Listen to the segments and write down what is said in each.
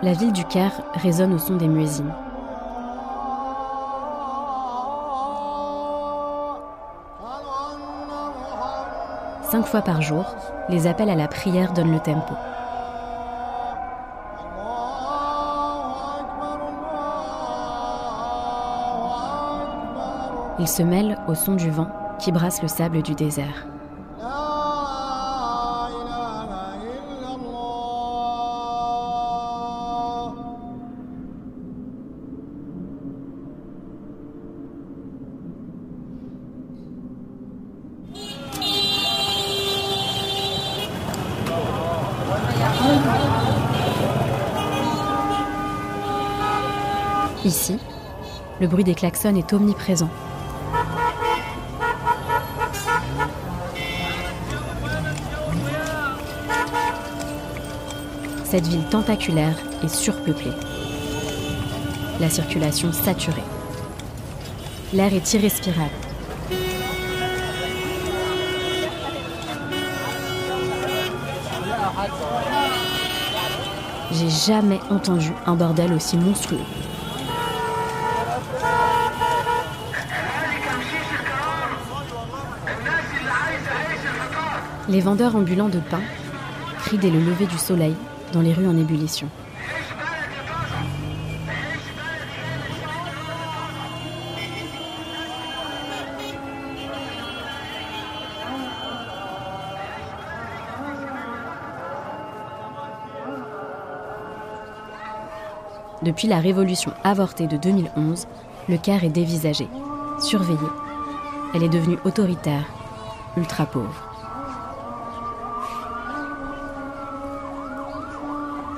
la ville du Caire résonne au son des muezzins. Cinq fois par jour, les appels à la prière donnent le tempo. Ils se mêlent au son du vent qui brasse le sable du désert. Ici, le bruit des klaxons est omniprésent. Cette ville tentaculaire est surpeuplée. La circulation saturée. L'air est irrespirable. J'ai jamais entendu un bordel aussi monstrueux. Les vendeurs ambulants de pain crient dès le lever du soleil dans les rues en ébullition. Depuis la révolution avortée de 2011, le Caire est dévisagé, surveillé. Elle est devenue autoritaire, ultra pauvre.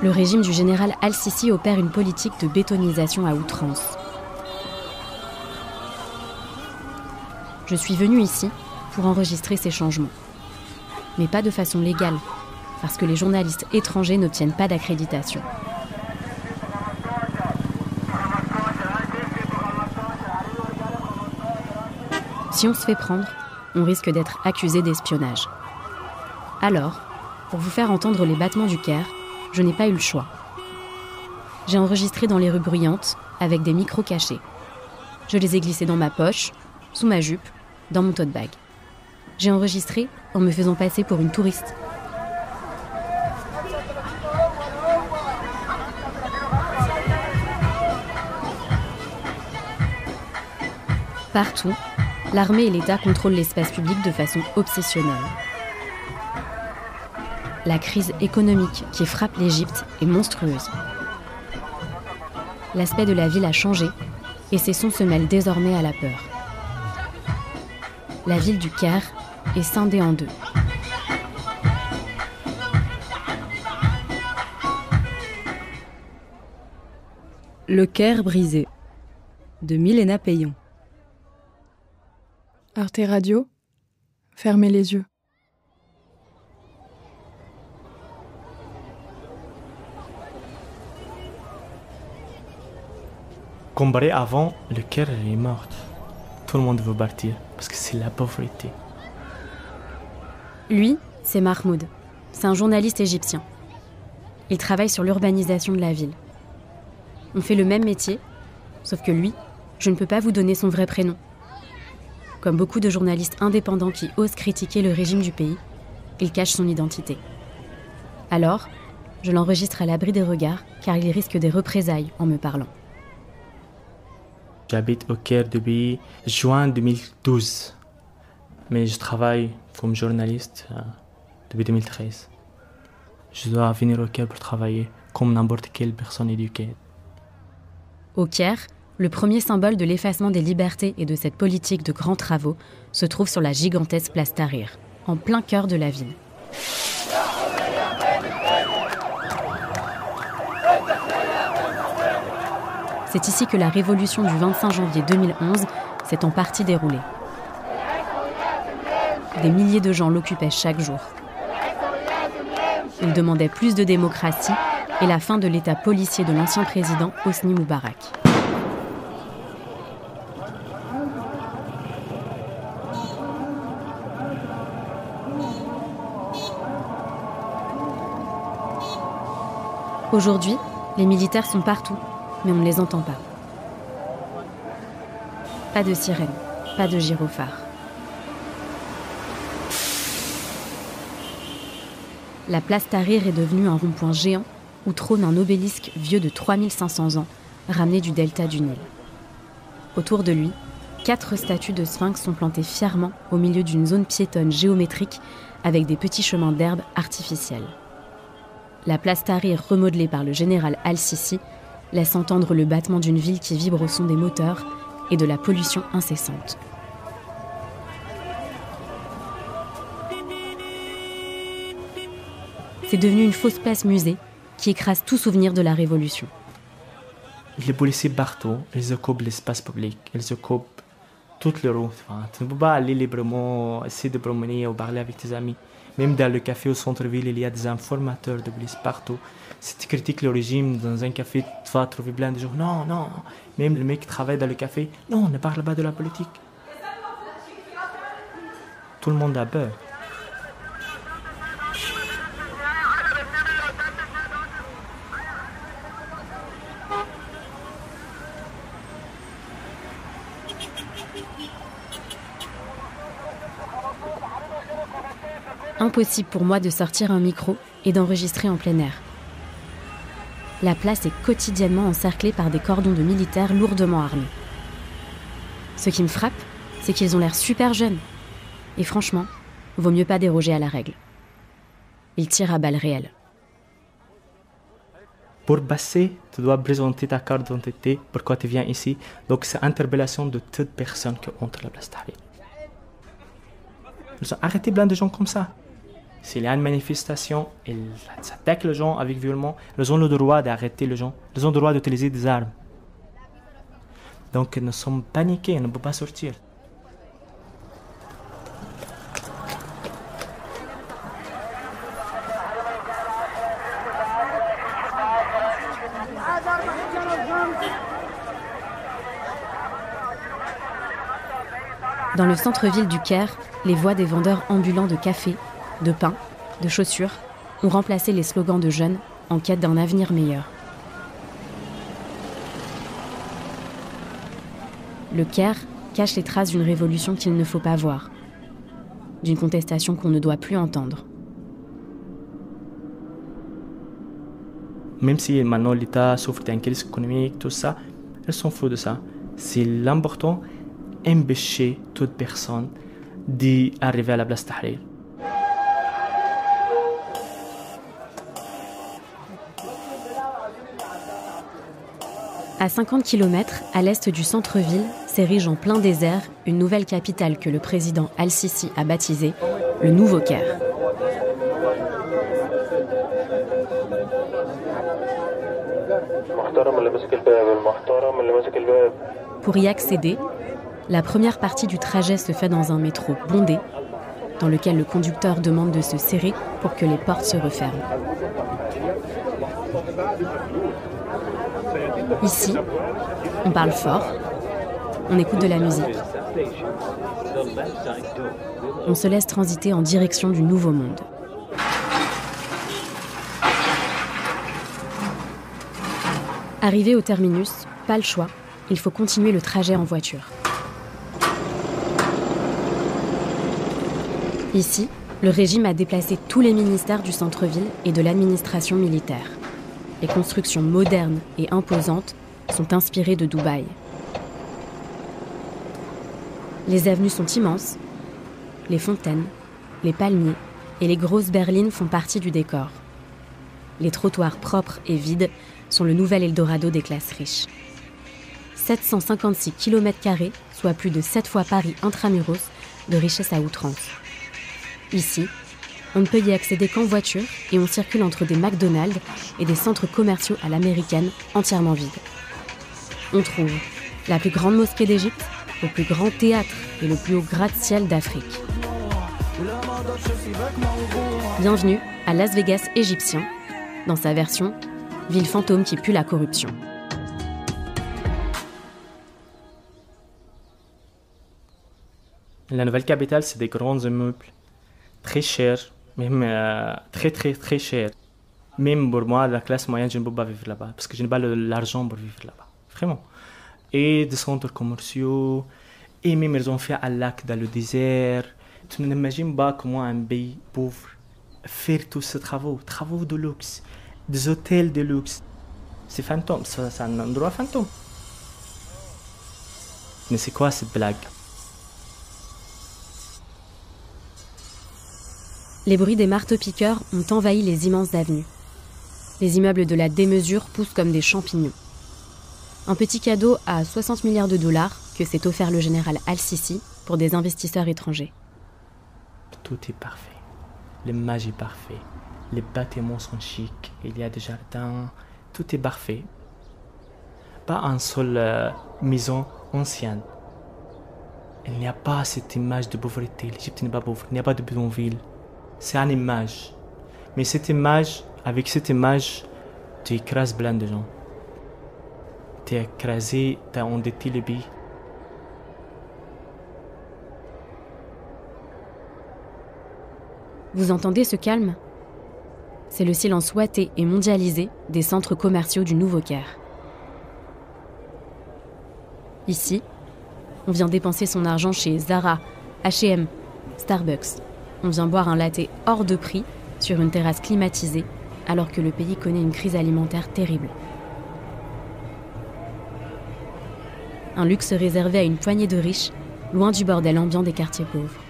Le régime du général Al-Sisi opère une politique de bétonisation à outrance. Je suis venue ici pour enregistrer ces changements. Mais pas de façon légale, parce que les journalistes étrangers n'obtiennent pas d'accréditation. Si on se fait prendre, on risque d'être accusé d'espionnage. Alors, pour vous faire entendre les battements du Caire, je n'ai pas eu le choix. J'ai enregistré dans les rues bruyantes, avec des micros cachés. Je les ai glissés dans ma poche, sous ma jupe, dans mon tote bag. J'ai enregistré en me faisant passer pour une touriste. Partout, l'armée et l'État contrôlent l'espace public de façon obsessionnelle. La crise économique qui frappe l'Égypte est monstrueuse. L'aspect de la ville a changé et ses sons se mêlent désormais à la peur. La ville du Caire est scindée en deux. Le Caire brisé, de Milena Payon. Arte Radio, fermez les yeux. Comparé avant, le Caire est mort. Tout le monde veut partir parce que c'est la pauvreté. Lui, c'est Mahmoud. C'est un journaliste égyptien. Il travaille sur l'urbanisation de la ville. On fait le même métier, sauf que lui, je ne peux pas vous donner son vrai prénom. Comme beaucoup de journalistes indépendants qui osent critiquer le régime du pays, il cache son identité. Alors, je l'enregistre à l'abri des regards, car il risque des représailles en me parlant. J'habite au Caire depuis juin 2012, mais je travaille comme journaliste depuis 2013. Je dois venir au Caire pour travailler comme n'importe quelle personne éduquée. Au Caire, le premier symbole de l'effacement des libertés et de cette politique de grands travaux se trouve sur la gigantesque place Tahrir, en plein cœur de la ville. C'est ici que la révolution du 25 janvier 2011 s'est en partie déroulée. Des milliers de gens l'occupaient chaque jour. Ils demandaient plus de démocratie et la fin de l'état policier de l'ancien président Hosni Moubarak. Aujourd'hui, Les militaires sont partout, mais on ne les entend pas. Pas de sirène, pas de gyrophare. La place Tahrir est devenue un rond-point géant où trône un obélisque vieux de 3500 ans, ramené du delta du Nil. Autour de lui, 4 statues de sphinx sont plantées fièrement au milieu d'une zone piétonne géométrique avec des petits chemins d'herbe artificiels. La place Tahrir, remodelée par le général Al-Sisi, laisse entendre le battement d'une ville qui vibre au son des moteurs et de la pollution incessante. C'est devenu une fausse place musée qui écrase tout souvenir de la Révolution. Les policiers partout, ils occupent l'espace public, ils occupent toutes les routes. Enfin, tu ne peux pas aller librement, essayer de promener ou parler avec tes amis. Même dans le café au centre-ville, il y a des informateurs de police partout. Si tu critiques le régime dans un café, tu vas trouver plein de gens. Non, non. Même le mec qui travaille dans le café, non, ne parle pas de la politique. Tout le monde a peur. Impossible pour moi de sortir un micro et d'enregistrer en plein air. La place est quotidiennement encerclée par des cordons de militaires lourdement armés. Ce qui me frappe, c'est qu'ils ont l'air super jeunes. Et franchement, vaut mieux pas déroger à la règle. Ils tirent à balles réelles. Pour passer, tu dois présenter ta carte d'identité, pourquoi tu viens ici. Donc c'est interpellation de toute personne qui entre la place Tahrir. Ils ont arrêté plein de gens comme ça. S'il y a une manifestation, ils attaquent les gens avec violence. Ils ont le droit d'arrêter les gens. Ils ont le droit d'utiliser des armes. Donc nous sommes paniqués, on ne peut pas sortir. Dans le centre-ville du Caire, les voix des vendeurs ambulants de café, de pain, de chaussures ont remplacé les slogans de jeunes en quête d'un avenir meilleur. Le Caire cache les traces d'une révolution qu'il ne faut pas voir, d'une contestation qu'on ne doit plus entendre. Même si maintenant l'État souffre d'une crise économique, tout ça, ils s'en foutent de ça. C'est l'important empêcher toute personne d'arriver à la place Tahrir. À 50 km à l'est du centre-ville, s'érige en plein désert une nouvelle capitale que le président Al-Sisi a baptisée le Nouveau Caire. Pour y accéder, la première partie du trajet se fait dans un métro bondé, dans lequel le conducteur demande de se serrer pour que les portes se referment. Ici, on parle fort, on écoute de la musique. On se laisse transiter en direction du nouveau monde. Arrivé au terminus, pas le choix, il faut continuer le trajet en voiture. Ici, le régime a déplacé tous les ministères du centre-ville et de l'administration militaire. Les constructions modernes et imposantes sont inspirées de Dubaï. Les avenues sont immenses, les fontaines, les palmiers et les grosses berlines font partie du décor. Les trottoirs propres et vides sont le nouvel Eldorado des classes riches. 756 km², soit plus de 7 fois Paris intramuros, de richesse à outrance. Ici, on ne peut y accéder qu'en voiture et on circule entre des McDonald's et des centres commerciaux à l'américaine entièrement vides. On trouve la plus grande mosquée d'Égypte, le plus grand théâtre et le plus haut gratte-ciel d'Afrique. Bienvenue à Las Vegas égyptien, dans sa version « Ville fantôme qui pue la corruption ». La nouvelle capitale, c'est des grands immeubles, très chers, même très très très chers. Même pour moi, la classe moyenne, je ne peux pas vivre là-bas. Parce que je n'ai pas l'argent pour vivre là-bas. Vraiment. Et des centres commerciaux. Et même ils ont fait un lac dans le désert. Tu n'imagines pas comment un pays pauvre fait tous ces travaux. Travaux de luxe. Des hôtels de luxe. C'est fantôme. C'est un endroit fantôme. Mais c'est quoi cette blague? Les bruits des marteaux-piqueurs ont envahi les immenses avenues. Les immeubles de la démesure poussent comme des champignons. Un petit cadeau à 60 milliards de dollars que s'est offert le général Al-Sisi pour des investisseurs étrangers. Tout est parfait. L'image est parfaite. Les bâtiments sont chics. Il y a des jardins. Tout est parfait. Pas une seule maison ancienne. Il n'y a pas cette image de pauvreté. L'Égypte n'est pas pauvre. Il n'y a pas de bidonville. C'est une image. Mais cette image, avec cette image, tu écrases plein de gens. Tu es écrasé, tu as endetté le pays. Vous entendez ce calme? C'est le silence ouaté et mondialisé des centres commerciaux du Nouveau-Caire. Ici, on vient dépenser son argent chez Zara, H&M, Starbucks. On vient boire un latte hors de prix sur une terrasse climatisée alors que le pays connaît une crise alimentaire terrible. Un luxe réservé à une poignée de riches, loin du bordel ambiant des quartiers pauvres.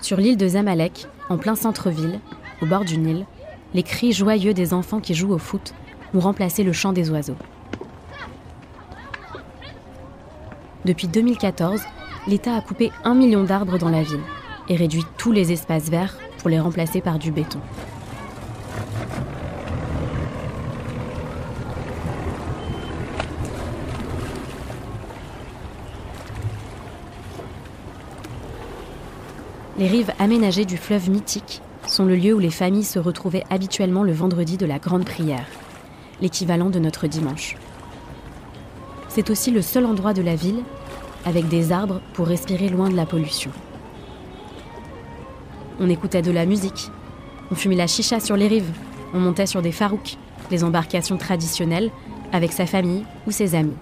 Sur l'île de Zamalek, en plein centre-ville, au bord du Nil, les cris joyeux des enfants qui jouent au foot ont remplacé le chant des oiseaux. Depuis 2014, l'État a coupé 1 million d'arbres dans la ville et réduit tous les espaces verts pour les remplacer par du béton. Les rives aménagées du fleuve mythique sont le lieu où les familles se retrouvaient habituellement le vendredi de la Grande Prière, l'équivalent de notre dimanche. C'est aussi le seul endroit de la ville avec des arbres pour respirer loin de la pollution. On écoutait de la musique, on fumait la chicha sur les rives, on montait sur des farouks, les embarcations traditionnelles, avec sa famille ou ses amis.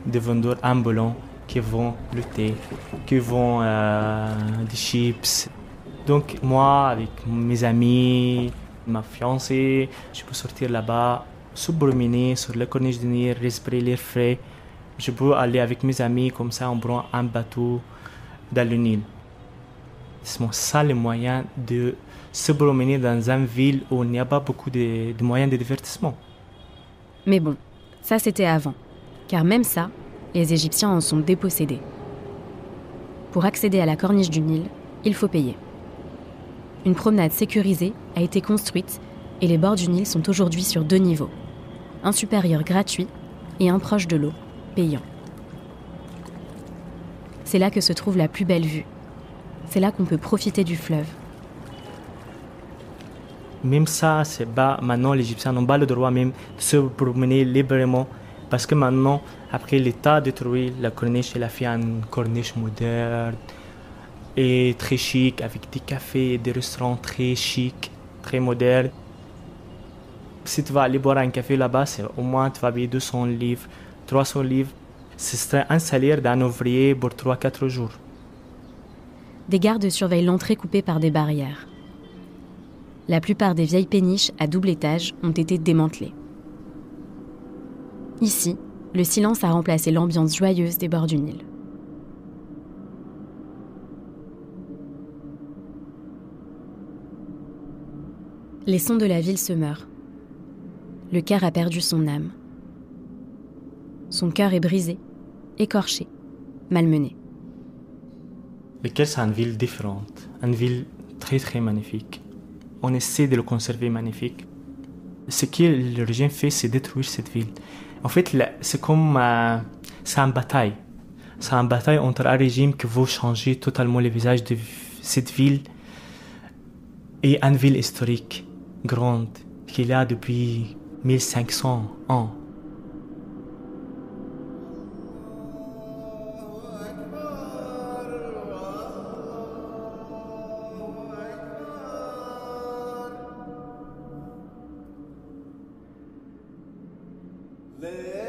Des vendeurs ambulants qui vendent le thé, qui vendent des chips. Donc moi, avec mes amis, ma fiancée, je peux sortir là-bas, se promener sur le corniche du Nil, respirer l'air frais. Je peux aller avec mes amis, comme ça on prend un bateau dans le Nil. C'est ça le moyen de se promener dans une ville où il n'y a pas beaucoup de moyens de divertissement. Mais bon, ça c'était avant, car même ça, les Égyptiens en sont dépossédés. Pour accéder à la corniche du Nil, il faut payer. Une promenade sécurisée a été construite et les bords du Nil sont aujourd'hui sur 2 niveaux. Un supérieur gratuit et un proche de l'eau, payant. C'est là que se trouve la plus belle vue. C'est là qu'on peut profiter du fleuve. Même ça, c'est pas maintenant les Égyptiens n'ont pas le droit même de se promener librement. Parce que maintenant, après l'État a détruit la corniche, il a fait une corniche moderne et très chic, avec des cafés et des restaurants très chics, très modernes. Si tu vas aller boire un café là-bas, c'est au moins tu vas payer 200 livres, 300 livres. Ce serait un salaire d'un ouvrier pour 3-4 jours. Des gardes surveillent l'entrée coupée par des barrières. La plupart des vieilles péniches à double étage ont été démantelées. Ici, le silence a remplacé l'ambiance joyeuse des bords du Nil. Les sons de la ville se meurent. Le Caire a perdu son âme. Son cœur est brisé, écorché, malmené. Le Caire, c'est une ville différente, une ville très très magnifique. On essaie de le conserver magnifique. Ce que le régime fait, c'est détruire cette ville. En fait, c'est comme c'est une bataille. C'est une bataille entre un régime qui veut changer totalement le visage de cette ville et une ville historique, grande, qu'il a depuis 1500 ans. Let